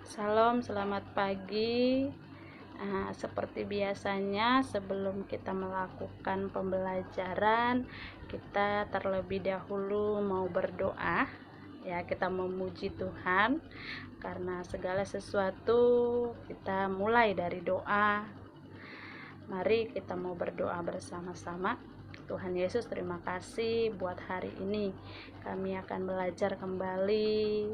Salam, selamat pagi. Seperti biasanya, sebelum kita melakukan pembelajaran, kita terlebih dahulu mau berdoa. Ya, kita memuji Tuhan karena segala sesuatu kita mulai dari doa. Mari kita mau berdoa bersama-sama. Tuhan Yesus, terima kasih buat hari ini. Kami akan belajar kembali,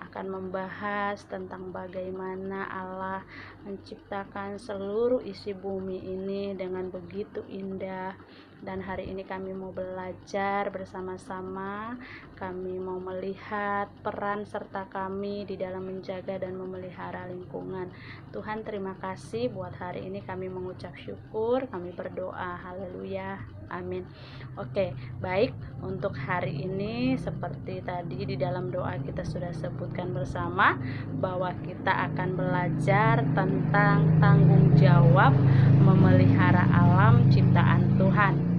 akan membahas tentang bagaimana Allah menciptakan seluruh isi bumi ini dengan begitu indah. Dan hari ini kami mau belajar bersama-sama. Kami mau melihat peran serta kami di dalam menjaga dan memelihara lingkungan. Tuhan, terima kasih buat hari ini. Kami mengucap syukur, kami berdoa, haleluya, amin. Oke, baik. Untuk hari ini seperti tadi di dalam doa kita sudah sebutkan bersama bahwa kita akan belajar tentang tanggung jawab memelihara alam ciptaan Tuhan.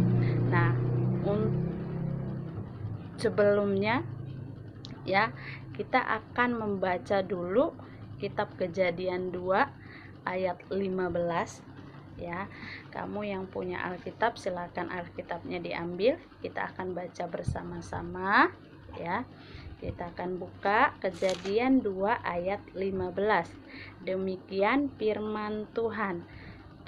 Nah, sebelumnya ya, kita akan membaca dulu kitab Kejadian 2 ayat 15 ya. Kamu yang punya Alkitab, silakan Alkitabnya diambil. Kita akan baca bersama-sama ya. Kita akan buka Kejadian 2 ayat 15. Demikian firman Tuhan.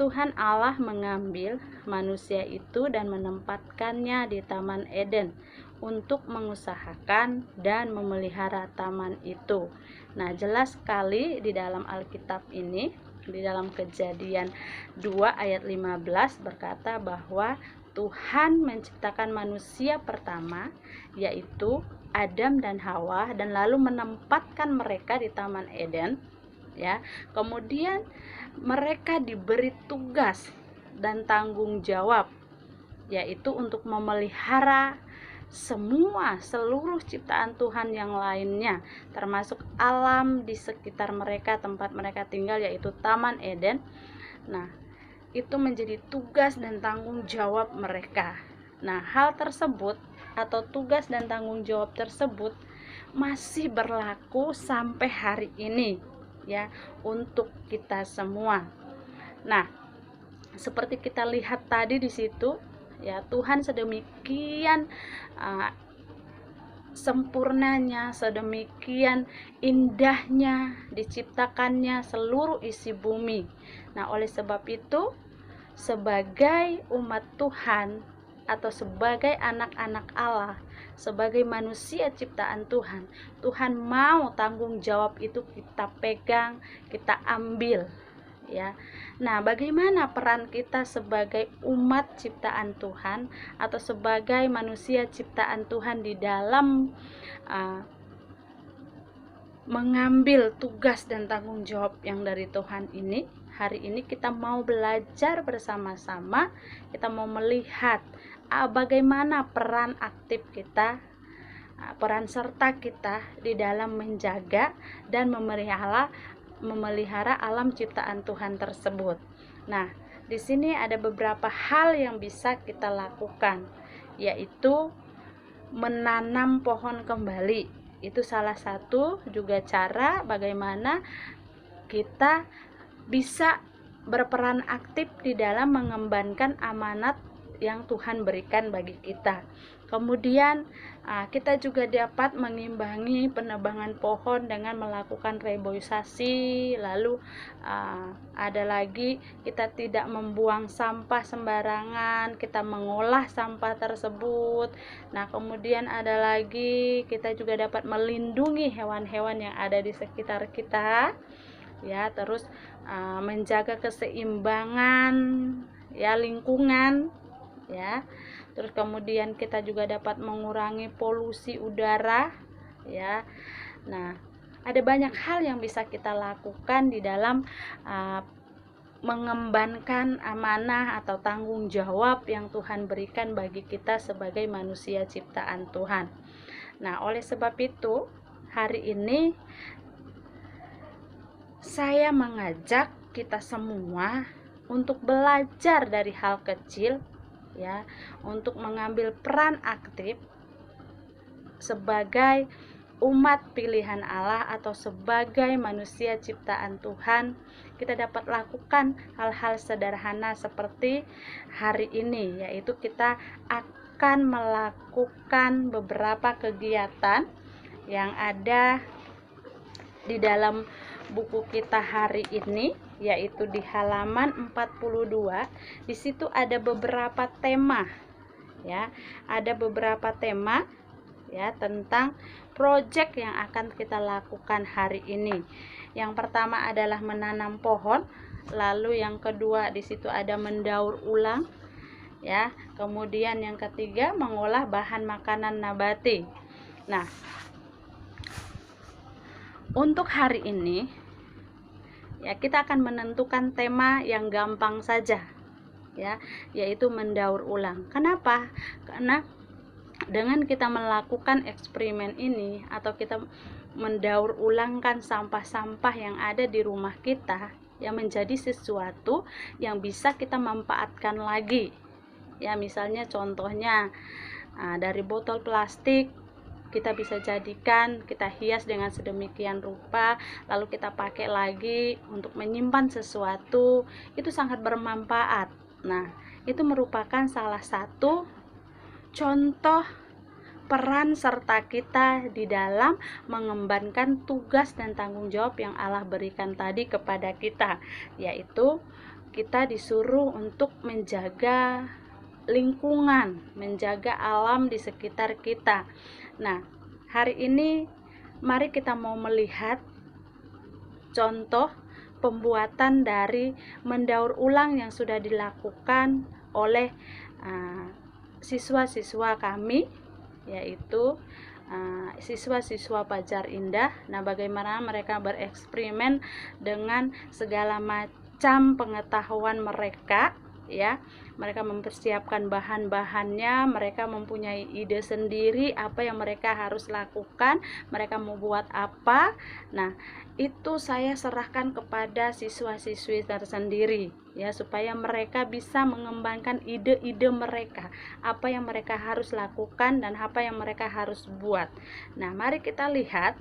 Tuhan Allah mengambil manusia itu dan menempatkannya di Taman Eden untuk mengusahakan dan memelihara taman itu. Nah, jelas sekali di dalam Alkitab ini, di dalam Kejadian 2 ayat 15 berkata bahwa Tuhan menciptakan manusia pertama, yaitu Adam dan Hawa, dan lalu menempatkan mereka di Taman Eden ya. Kemudian mereka diberi tugas dan tanggung jawab, yaitu untuk memelihara seluruh ciptaan Tuhan yang lainnya, termasuk alam di sekitar mereka, tempat mereka tinggal, yaitu Taman Eden. Nah, itu menjadi tugas dan tanggung jawab mereka. Nah, hal tersebut atau tugas dan tanggung jawab tersebut masih berlaku sampai hari ini ya, untuk kita semua. Nah, seperti kita lihat tadi di situ ya, Tuhan sedemikian sempurnanya, sedemikian indahnya diciptakannya seluruh isi bumi. Nah, oleh sebab itu, sebagai umat Tuhan atau sebagai anak-anak Allah, sebagai manusia ciptaan Tuhan, Tuhan mau tanggung jawab itu kita pegang, kita ambil ya. Nah, bagaimana peran kita sebagai umat ciptaan Tuhan atau sebagai manusia ciptaan Tuhan di dalam mengambil tugas dan tanggung jawab yang dari Tuhan ini? Hari ini kita mau belajar bersama-sama, kita mau melihat bagaimana peran aktif kita, peran serta kita di dalam menjaga dan memelihara alam ciptaan Tuhan tersebut. Nah, di sini ada beberapa hal yang bisa kita lakukan, yaitu menanam pohon kembali. Itu salah satu juga cara bagaimana kita bisa berperan aktif di dalam mengembankan amanat yang Tuhan berikan bagi kita. Kemudian kita juga dapat mengimbangi penebangan pohon dengan melakukan reboisasi. Lalu ada lagi, kita tidak membuang sampah sembarangan, kita mengolah sampah tersebut. Nah, kemudian ada lagi, kita juga dapat melindungi hewan-hewan yang ada di sekitar kita ya. Terus menjaga keseimbangan ya lingkungan ya. Terus kemudian kita juga dapat mengurangi polusi udara ya. Nah, ada banyak hal yang bisa kita lakukan di dalam mengembankan amanah atau tanggung jawab yang Tuhan berikan bagi kita sebagai manusia ciptaan Tuhan. Nah, oleh sebab itu, hari ini saya mengajak kita semua untuk belajar dari hal kecil ya, untuk mengambil peran aktif sebagai umat pilihan Allah atau sebagai manusia ciptaan Tuhan, kita dapat lakukan hal-hal sederhana seperti hari ini, yaitu kita akan melakukan beberapa kegiatan yang ada di dalam buku kita hari ini, yaitu di halaman 42. Di situ ada beberapa tema, ya, ada beberapa tema ya tentang proyek yang akan kita lakukan hari ini. Yang pertama adalah menanam pohon, lalu yang kedua di situ ada mendaur ulang, ya. Kemudian yang ketiga mengolah bahan makanan nabati. Nah, untuk hari ini ya kita akan menentukan tema yang gampang saja, ya, yaitu mendaur ulang. Kenapa? Karena dengan kita melakukan eksperimen ini atau kita mendaur ulangkan sampah-sampah yang ada di rumah kita yang menjadi sesuatu yang bisa kita manfaatkan lagi. Ya, misalnya contohnya dari botol plastik kita bisa jadikan, kita hias dengan sedemikian rupa, lalu kita pakai lagi untuk menyimpan sesuatu, itu sangat bermanfaat. Nah, itu merupakan salah satu contoh peran serta kita di dalam mengembankan tugas dan tanggung jawab yang Allah berikan tadi kepada kita, yaitu kita disuruh untuk menjaga lingkungan, menjaga alam di sekitar kita. Nah, hari ini mari kita mau melihat contoh pembuatan dari mendaur ulang yang sudah dilakukan oleh siswa-siswa kami, yaitu siswa-siswa Pajar Indah. Nah, bagaimana mereka bereksperimen dengan segala macam pengetahuan mereka, ya. Mereka mempersiapkan bahan-bahannya, mereka mempunyai ide sendiri apa yang mereka harus lakukan, mereka mau buat apa. Nah, itu saya serahkan kepada siswa-siswi tersendiri, ya, supaya mereka bisa mengembangkan ide-ide mereka, apa yang mereka harus lakukan dan apa yang mereka harus buat. Nah, mari kita lihat,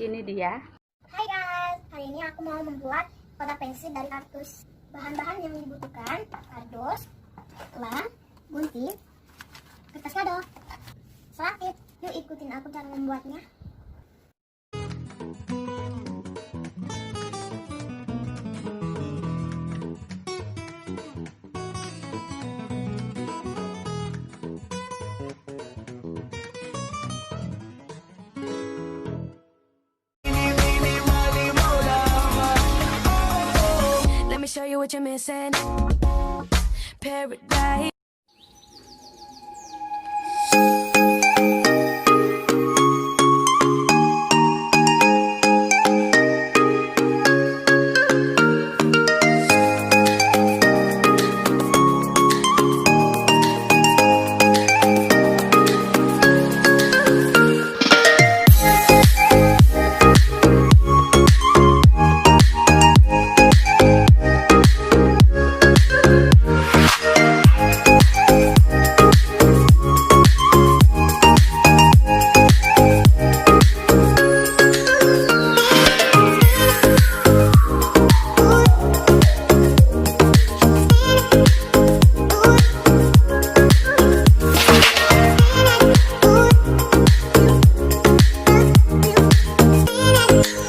ini dia. Hai guys, hari ini aku mau membuat kotak pensil dari kardus. Bahan-bahan yang dibutuhkan: kardus, lem, gunting, kertas kado, selapit. Yuk ikutin aku cara membuatnya. Let me show you what you're missing. Paradise.